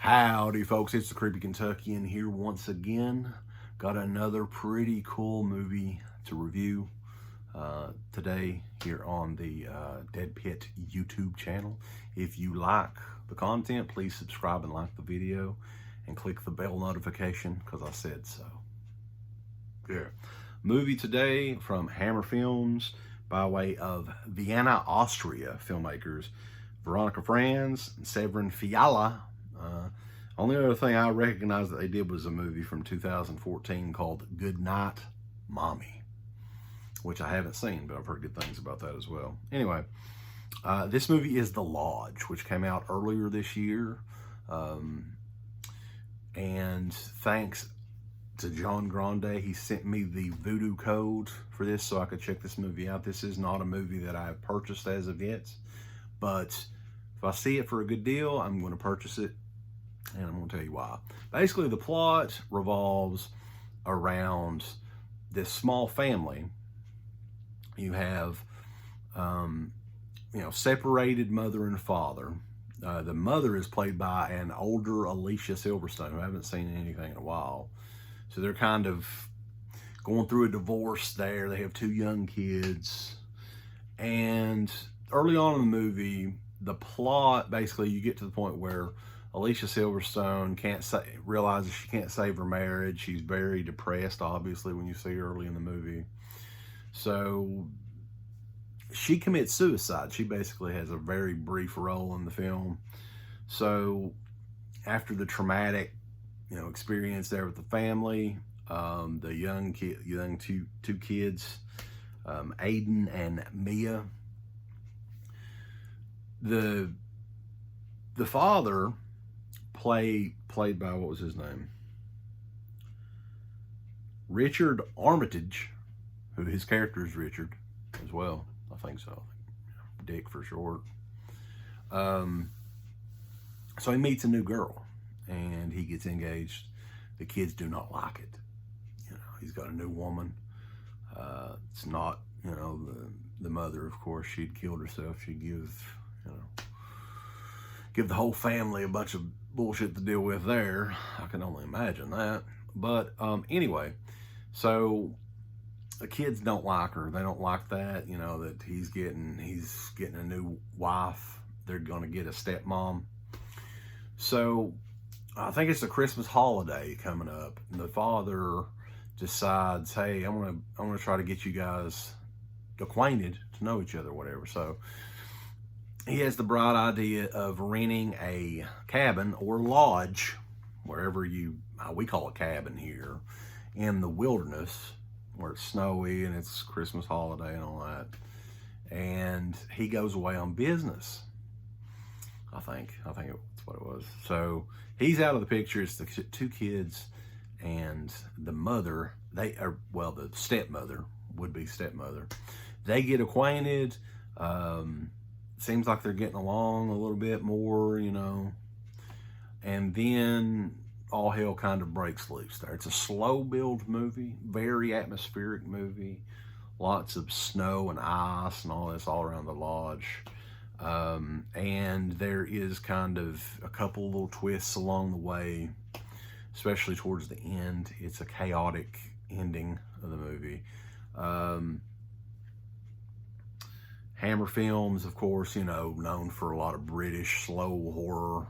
Howdy folks, it's the Creepy Kentuckian here once again. Got another pretty cool movie to review today here on the DEADPIT YouTube channel. If you like the content, please subscribe and like the video and click the bell notification because I said so. Yeah. Movie today from Hammer Films by way of Vienna, Austria filmmakers Veronica Franz and Severin Fiala. Only other thing I recognize that they did was a movie from 2014 called Good Night, Mommy, which I haven't seen, but I've heard good things about that as well. Anyway, this movie is The Lodge, which came out earlier this year. And thanks to John Grande, he sent me the voodoo code for this so I could check this movie out. This is not a movie that I have purchased as of yet, but if I see it for a good deal, I'm going to purchase it, and I'm going to tell you why. Basically, the plot revolves around this small family. You have, separated mother and father. The mother is played by an older Alicia Silverstone, who I haven't seen anything in a while. So they're kind of going through a divorce there. They have 2 young kids. And early on in the movie, the plot, basically, you get to the point where Alicia Silverstone realizes she can't save her marriage. She's very depressed, obviously, when you see her early in the movie. So she commits suicide. She basically has a very brief role in the film. So after the traumatic, experience there with the family, the two kids, Aiden and Mia. The father played by, what was his name? Richard Armitage, who his character is Richard as well. I think so. Dick for short. So he meets a new girl and he gets engaged. The kids do not like it. He's got a new woman. It's not, the mother, of course, she'd killed herself. She'd give the whole family a bunch of bullshit to deal with there. I can only imagine that. But anyway, so the kids don't like her. They don't like that, that he's getting a new wife. They're going to get a stepmom. So I think it's a Christmas holiday coming up, and the father decides, hey, I'm gonna try to get you guys acquainted, to know each other, whatever. So he has the bright idea of renting a cabin or lodge, wherever we call it cabin here, in the wilderness where it's snowy and it's Christmas holiday and all that. And he goes away on business. I think that's what it was. So he's out of the picture. It's the 2 kids and the mother. The stepmother, would-be stepmother. They get acquainted. Seems like they're getting along a little bit more, and then all hell kind of breaks loose there. It's a slow build movie, very atmospheric movie, lots of snow and ice and all this all around the lodge. And there is kind of a couple little twists along the way, especially towards the end. It's a chaotic ending of the movie. Hammer Films, of course, known for a lot of British slow horror.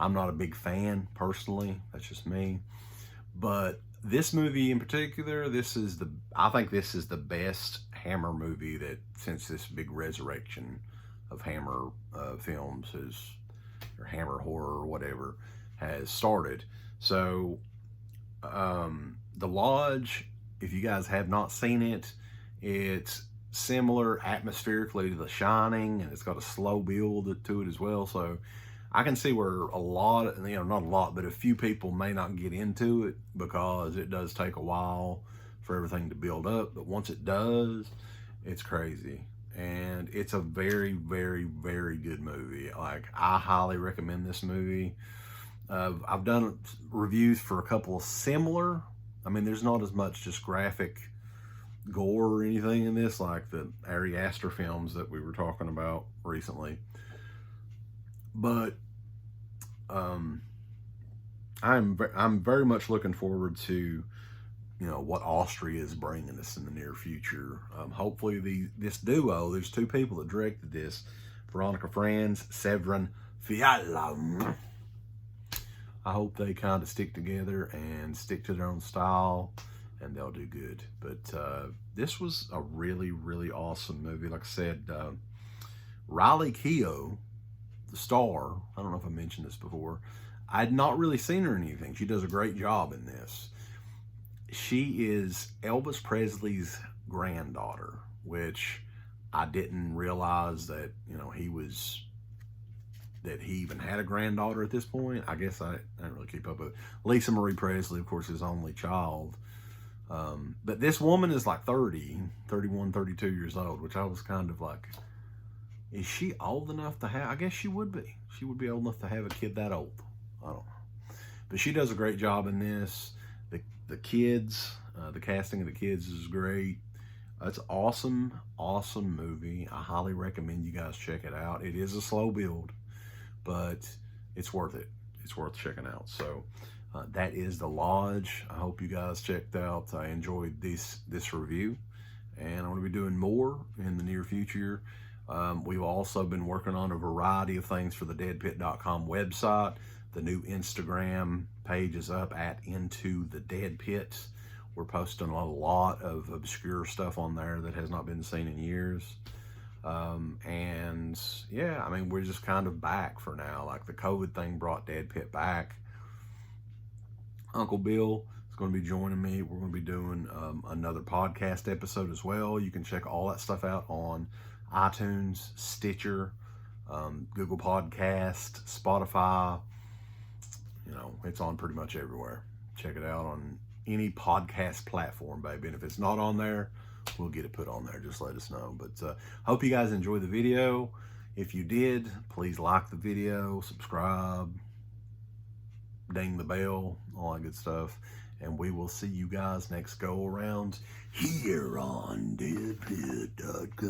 I'm not a big fan, personally. That's just me. But this movie in particular, I think this is the best Hammer movie that, since this big resurrection of Hammer films, or Hammer horror or whatever, has started. So, The Lodge, if you guys have not seen it, it's similar atmospherically to The Shining, and it's got a slow build to it as well. So I can see where a few people may not get into it because it does take a while for everything to build up. But once it does, it's crazy. And it's a very, very, very good movie. I highly recommend this movie. I've done reviews for a couple of similar. There's not as much just graphic gore or anything in this, like the Ari Aster films that we were talking about recently. But I'm very much looking forward to, what Austria is bringing us in the near future. Hopefully this duo, there's two people that directed this, Veronica Franz, Severin Fiala. I hope they kind of stick together and stick to their own style, and they'll do good. But this was a really, really awesome movie. Like I said, Riley Keough, the star, I don't know if I mentioned this before, I'd not really seen her in anything. She does a great job in this. She is Elvis Presley's granddaughter, which I didn't realize that, he even had a granddaughter at this point. I guess I didn't really keep up with it. Lisa Marie Presley, of course, his only child. But this woman is like 31, 32 years old, which I was kind of like, is she old enough to have? I guess she would be. She would be old enough to have a kid that old. I don't know. But she does a great job in this. The kids, the casting of the kids is great. It's awesome, awesome movie. I highly recommend you guys check it out. It is a slow build, but it's worth it. It's worth checking out. So that is The Lodge. I hope you guys checked out. I enjoyed this review, and I'm going to be doing more in the near future. We've also been working on a variety of things for the DEADPIT.com website. The new Instagram page is up at Into the Dead Pit. We're posting a lot of obscure stuff on there that has not been seen in years. And yeah, I mean, we're just kind of back for now. Like the COVID thing brought Dead Pit back. Uncle Bill is going to be joining me. We're going to be doing another podcast episode as well. You can check all that stuff out on iTunes, Stitcher, Google Podcast, Spotify. It's on pretty much everywhere. Check it out on any podcast platform, baby. And if it's not on there, we'll get it put on there. Just let us know. But hope you guys enjoyed the video. If you did, please like the video, subscribe, ding the bell, all that good stuff. And we will see you guys next go around here on DeadPit.com.